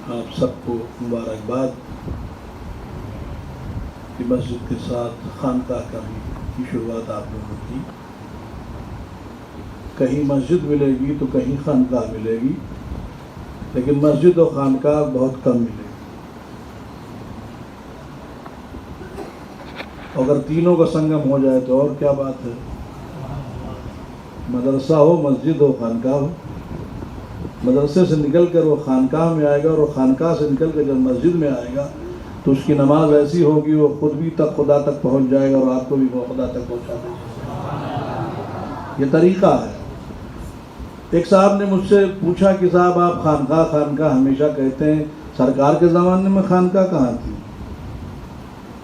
آپ سب کو مبارکباد کہ مسجد کے ساتھ خانقاہ کی شروعات آپ لوگوں کی. کہیں مسجد ملے گی تو کہیں خانقاہ ملے گی، لیکن مسجد و خانقاہ بہت کم ملے گی. اگر تینوں کا سنگم ہو جائے تو اور کیا بات ہے. مدرسہ ہو، مسجد ہو، خانقاہ ہو. مدرسے سے نکل کر وہ خانقاہ میں آئے گا، اور وہ خانقاہ سے نکل کر جب مسجد میں آئے گا تو اس کی نماز ایسی ہوگی وہ خود بھی تک خدا تک پہنچ جائے گا اور آپ کو بھی وہ خدا تک پہنچا دے گا. یہ طریقہ ہے. ایک صاحب نے مجھ سے پوچھا کہ صاحب آپ خانقاہ خانقاہ ہمیشہ کہتے ہیں، سرکار کے زمانے میں خانقاہ کہاں تھی؟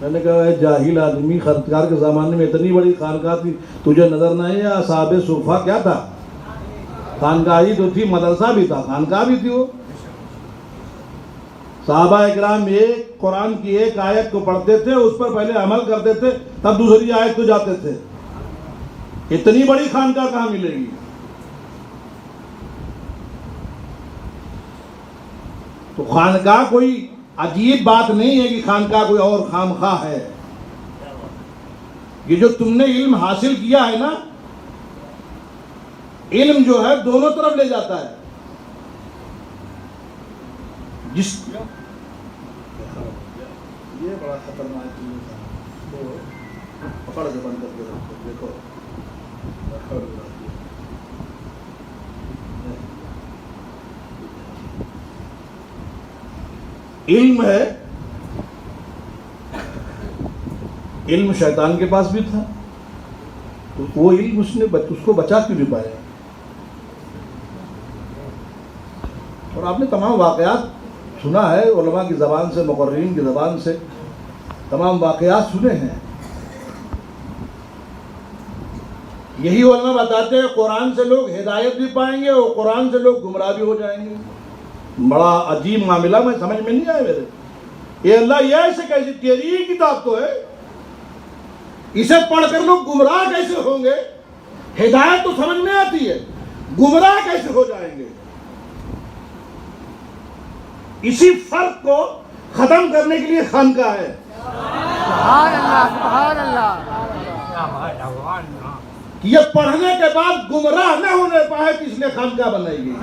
میں نے کہا اے جاہل آدمی، سرکار کے زمانے میں اتنی بڑی خانقاہ تھی تجھے نظر نہیں ہے؟ اصحاب صفہ کیا تھا؟ خانقاہ ہی تو تھی، مدرسہ بھی تھا، خانقاہ بھی تھی. وہ صحابہ اکرام ایک قرآن کی ایک آیت کو پڑھتے تھے، اس پر پہلے عمل کرتے تھے، تب دوسری آیت کو جاتے تھے. اتنی بڑی خانقاہ کہاں ملے گی؟ تو خانقاہ کوئی عجیب بات نہیں ہے کہ خانقاہ کوئی اور خامخواہ ہے. یہ جو تم نے علم حاصل کیا ہے نا، علم جو ہے دونوں طرف لے جاتا ہے. جس یہ بڑا خطرناک چیز ہے، پکڑ کے بند کر کے رکھو. دیکھو علم ہے، علم شیطان کے پاس بھی تھا، تو وہ علم اس کو بچا کیوں نہیں پایا. اور آپ نے تمام واقعات سنا ہے، علماء کی زبان سے، مقررین کی زبان سے تمام واقعات سنے ہیں. یہی علماء بتاتے ہیں قرآن سے لوگ ہدایت بھی پائیں گے اور قرآن سے لوگ گمراہ بھی ہو جائیں گے. بڑا عجیب معاملہ، میں سمجھ میں نہیں آیا میرے. یہ اللہ یہ ایسے کیسے، تیری ہی کتاب تو ہے، اسے پڑھ کر لوگ گمراہ کیسے ہوں گے؟ ہدایت تو سمجھ میں آتی ہے، گمراہ کیسے ہو جائیں گے؟ اسی فرق کو ختم کرنے کے لیے خانقاہ ہے. سبحان اللہ، سبحان اللہ. کہ یہ پڑھنے کے بعد گمراہ نہ ہونے پائے تو اس لیے خانقاہ بنائی گئی.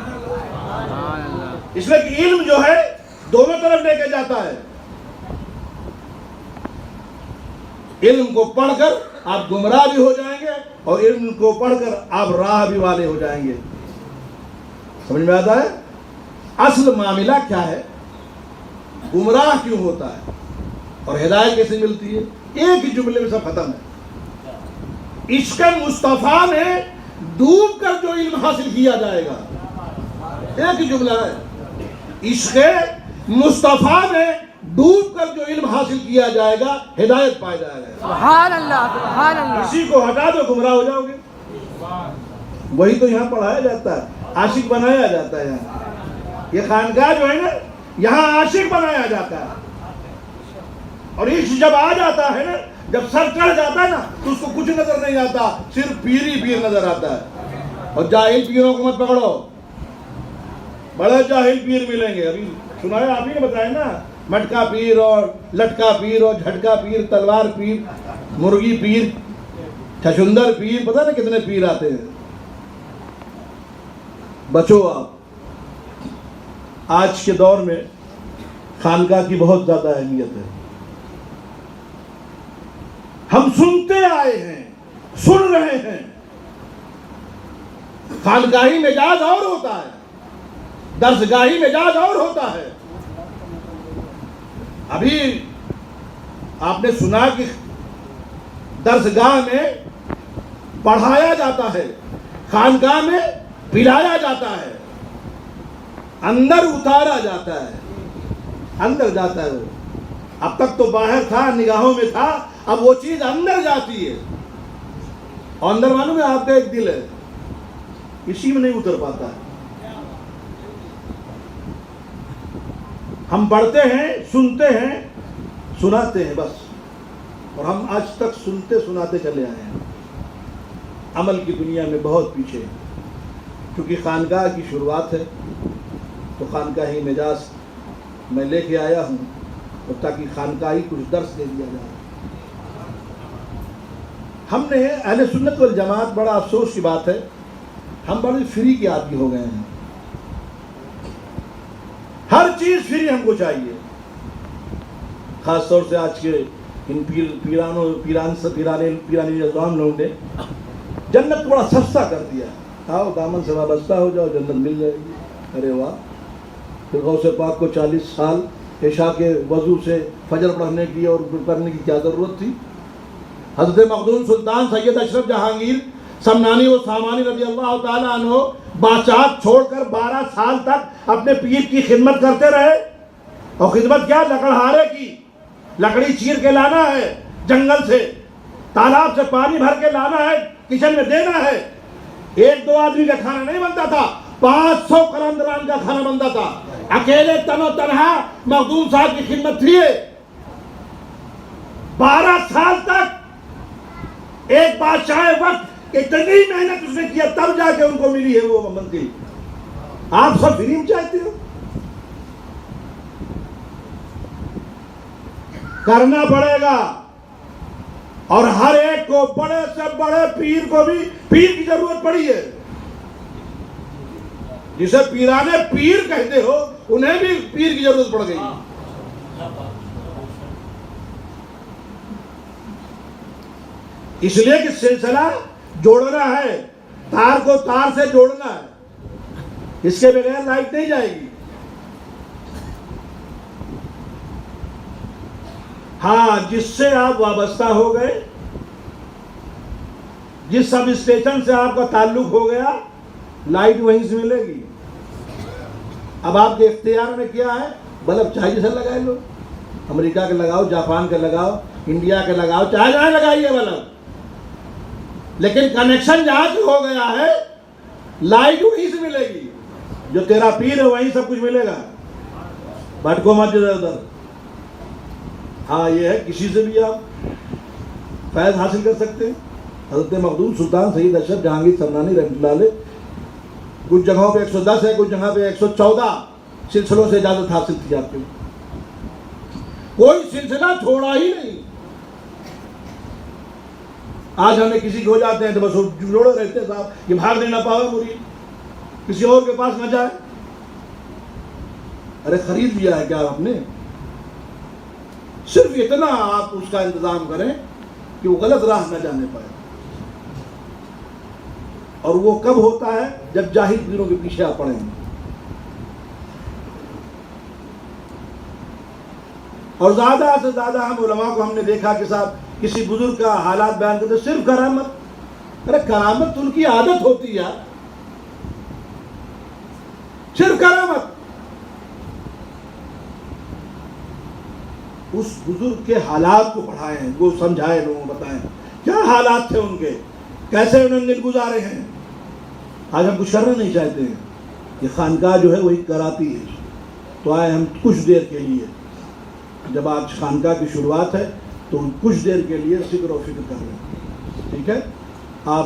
اس لیے کہ علم جو ہے دونوں طرف لے کے جاتا ہے. علم کو پڑھ کر آپ گمراہ بھی ہو جائیں گے اور علم کو پڑھ کر آپ راہ بھی والے ہو جائیں گے. سمجھ میں آتا ہے؟ اصل معاملہ کیا ہے، گمراہ کیوں ہوتا ہے اور ہدایت کیسے ملتی ہے؟ ایک ہی جملے میں سب ختم ہے. عشق مصطفیٰ میں ڈوب کر جو علم حاصل کیا جائے گا، ایک ہی جملہ ہے. عشق مصطفیٰ میں ڈوب کر جو علم حاصل کیا جائے گا ہدایت پائے جائے گا. سبحان اللہ، سبحان اللہ. اسی کو ہٹا دو گمراہ ہو جاؤ گے. وہی تو یہاں پڑھایا جاتا ہے، عاشق بنایا جاتا ہے. یہاں یہ خانقاہ جو ہے نا، یہاں عاشق بنایا جاتا ہے. اور عشق جب آ جاتا ہے نا، جب سر چڑھ جاتا ہے نا، تو اس کو کچھ نظر نہیں آتا، صرف پیر ہی پیر نظر آتا ہے. اور جاہل پیروں کو مت پکڑو، بڑے جاہل پیر ملیں گے. ابھی سنا ہے، آپ ہی نے بتایا نا، مٹکا پیر اور لٹکا پیر اور جھٹکا پیر، تلوار پیر، مرغی پیر، چھچندر پیر، پتہ نا کتنے پیر آتے ہیں. بچو آپ. آج کے دور میں خانقاہ کی بہت زیادہ اہمیت ہے. ہم سنتے آئے ہیں، سن رہے ہیں. خانقاہی مزاج اور ہوتا ہے، درسگاہی مزاج اور ہوتا ہے. ابھی آپ نے سنا کہ درسگاہ میں پڑھایا جاتا ہے، خانقاہ میں پلایا جاتا ہے، اندر اتارا جاتا ہے، اندر جاتا ہے. وہ اب تک تو باہر تھا، نگاہوں میں تھا، اب وہ چیز اندر جاتی ہے. اور اندر معلوم ہے آپ کا ایک دل ہے، اسی میں نہیں اتر پاتا ہے. ہم پڑھتے ہیں، سنتے ہیں، سناتے ہیں بس. اور ہم آج تک سنتے سناتے چلے آئے ہیں، عمل کی دنیا میں بہت پیچھے. کیونکہ خانقاہ کی شروعات ہے تو خانقاہی مزاج میں لے کے آیا ہوں، اور تاکہ خانقاہی کچھ درس دے دیا جائے۔ ہم نے اہل سنت والجماعت، بڑا افسوس کی بات ہے، ہم بڑے فری کے عادی ہو گئے ہیں، ہر چیز فری ہم کو چاہیے، خاص طور سے آج کے ان پیرانی نظام لوگوں نے جنت کو بڑا سستا کر دیا۔ آؤ دامن سے وابستہ ہو جاؤ، جنت مل جائے گی۔ ارے واہ! پھر غوث پاک کو 40 سال عشاء کے وضو سے فجر پڑھنے کی اور کرنے کی کیا ضرورت تھی؟ حضرت مخدوم سلطان سید اشرف جہانگیر سمنانی و سامانی رضی اللہ تعالیٰ عنہ بادشاہ چھوڑ کر 12 سال تک اپنے پیر کی خدمت کرتے رہے، اور خدمت کیا؟ لکڑہارے کی، لکڑی چیر کے لانا ہے جنگل سے، تالاب سے پانی بھر کے لانا ہے، کچن میں دینا ہے۔ 1-2 آدمی کا کھانا نہیں بنتا تھا، 500 قلندران کا کھانا بنتا تھا۔ اکیلے تن و تنہا مخدوم صاحب کی خدمت تھی۔ 12 سال تک ایک بادشاہ وقت اتنی محنت اس نے کیا، تب جا کے ان کو ملی ہے وہ منزل۔ آپ سب فری میں چاہتے ہو؟ کرنا پڑے گا، اور ہر ایک کو، بڑے سے بڑے پیر کو بھی پیر کی ضرورت پڑی ہے۔ جسے پیرانے پیر کہتے ہو انہیں بھی پیر کی ضرورت پڑ گئی۔ اس لیے کہ سلسلہ جوڑنا ہے، تار کو تار سے جوڑنا ہے، اس کے بغیر لائٹ نہیں جائے گی۔ ہاں، جس سے آپ وابستہ ہو گئے، جس سب اسٹیشن سے آپ کا تعلق ہو گیا، لائٹ وہیں سے ملے گی۔ اب آپ کے اختیار میں کیا ہے؟ بلب چاہیے سر لگائے لو، امریکہ کے لگاؤ، جاپان کے لگاؤ، انڈیا کے لگاؤ، چاہے جہاں لگائیے بلب، لیکن کنیکشن جہاں سے ہو گیا ہے، لائٹ وہیں سے ملے گی۔ جو تیرا پیر ہے وہیں سب کچھ ملے گا، بھٹکو مت ادھر۔ ہاں، یہ ہے کسی سے بھی آپ فیض حاصل کر سکتے ہیں۔ حضرت مخدوم سلطان سید اشرف جہانگیر سمنانی رحمۃ اللہ علیہ، کچھ جگہوں پہ 110 ہے، کچھ جگہ پہ 114 سلسلوں سے اجازت حاصل تھی آپ کو، کوئی سلسلہ چھوڑا ہی نہیں۔ آج ہمیں کسی کو ہو جاتے ہیں تو بس جوڑے رہتے ہیں، صاحب یہ بھاگنے نہ پاوے مرید، کسی اور کے پاس نہ جائے۔ ارے خرید لیا ہے کیا آپ نے؟ صرف اتنا آپ اس کا انتظام کریں کہ وہ غلط راہ نہ جانے پائے۔ اور وہ کب ہوتا ہے؟ جب جاہل پیروں کے پیچھے آپ پڑیں گے۔ اور زیادہ سے زیادہ ہم علماء کو ہم نے دیکھا کہ صاحب کسی بزرگ کا حالات بیان کرتے صرف کرامت۔ ارے کرامت تو ان کی عادت ہوتی ہے، صرف کرامت۔ اس بزرگ کے حالات کو پڑھائیں، وہ سمجھائیں، لوگوں کو بتائیں کیا حالات تھے ان کے، کیسے انہوں نے دن گزارے ہیں۔ آج ہم کچھ کرنا نہیں چاہتے ہیں، یہ خانقاہ جو ہے وہی کراتی ہے۔ تو آئے ہم کچھ دیر کے لیے، جب آج خانقاہ کی شروعات ہے تو کچھ دیر کے لیے ذکر و فکر کر رہے ہیں، ٹھیک ہے؟ آپ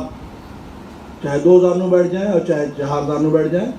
چاہے 2 زانوں بیٹھ جائیں اور چاہے 4 زانوں بیٹھ جائیں،